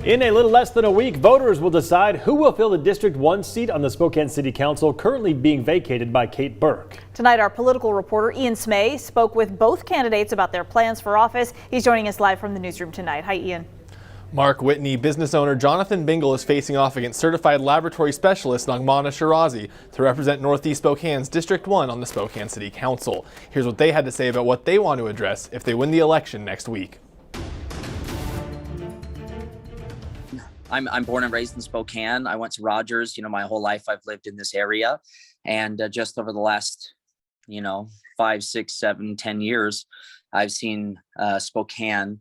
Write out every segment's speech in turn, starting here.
In a little less than a week, voters will decide who will fill the District 1 seat on the Spokane City Council, currently being vacated by Kate Burke. Tonight, our political reporter Ian Smay spoke with both candidates about their plans for office. He's joining us live from the newsroom tonight. Hi, Ian. Mark Whitney business owner Jonathan Bingle is facing off against certified laboratory specialist Nagmana Shirazi to represent Northeast Spokane's District 1 on the Spokane City Council. Here's what they had to say about what they want to address if they win the election next week. I'm born and raised in Spokane. I went to Rogers, my whole life I've lived in this area. And just over the last, 5, 6, 7, 10 years, I've seen Spokane,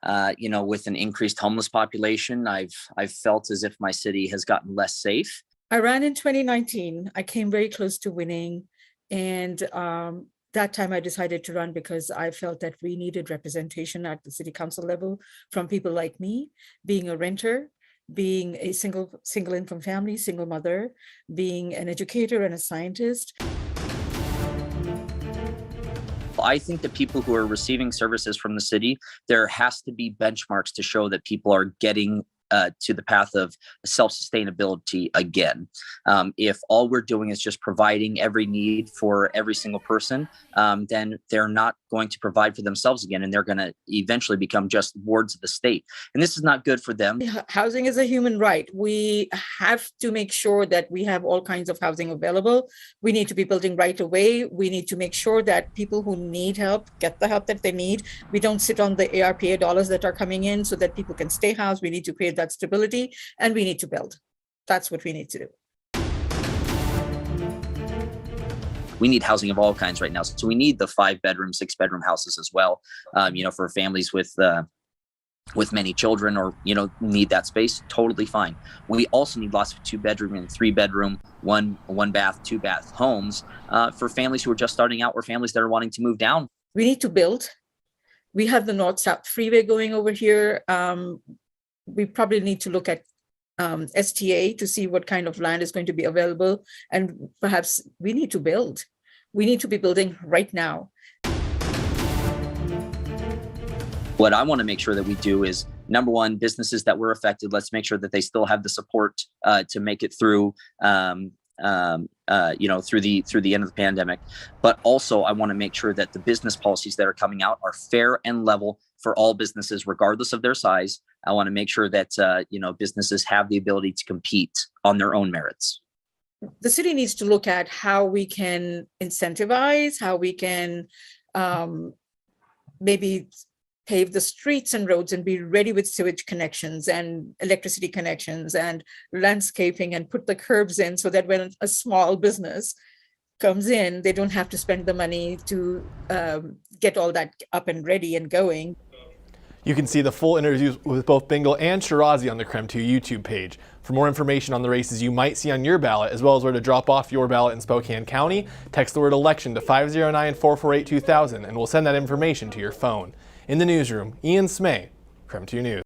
with an increased homeless population. I've felt as if my city has gotten less safe. I ran in 2019. I came very close to winning. And that time I decided to run because I felt that we needed representation at the city council level from people like me, being a renter, being a single income family, single mother, being an educator and a scientist. I think that people who are receiving services from the city, there has to be benchmarks to show that people are getting to the path of self-sustainability again. If all we're doing is just providing every need for every single person, then they're not going to provide for themselves again, and they're going to eventually become just wards of the state. And this is not good for them. Housing is a human right. We have to make sure that we have all kinds of housing available. We need to be building right away. We need to make sure that people who need help get the help that they need. We don't sit on the ARPA dollars that are coming in so that people can stay housed. We need to create that stability, and we need to build. That's what we need to do. We need housing of all kinds right now. So we need the 5-bedroom, 6-bedroom houses as well, for families with many children or, need that space, totally fine. We also need lots of 2-bedroom and 3-bedroom, one bath, 2-bath homes for families who are just starting out or families that are wanting to move down. We need to build. We have the North-South freeway going over here. We probably need to look at STA to see what kind of land is going to be available. And perhaps we need to build. We need to be building right now. What I want to make sure that we do is, number one, businesses that were affected, let's make sure that they still have the support to make it through, through the end of the pandemic. But also, I want to make sure that the business policies that are coming out are fair and level for all businesses, regardless of their size. I want to make sure that, businesses have the ability to compete on their own merits. The city needs to look at how we can incentivize, how we can maybe pave the streets and roads and be ready with sewage connections and electricity connections and landscaping and put the curbs in so that when a small business comes in, they don't have to spend the money to get all that up and ready and going. You can see the full interviews with both Bingle and Shirazi on the KREM 2 YouTube page. For more information on the races you might see on your ballot, as well as where to drop off your ballot in Spokane County, text the word election to 509-448-2000 and we'll send that information to your phone. In the newsroom, Ian Smay, KREM 2 News.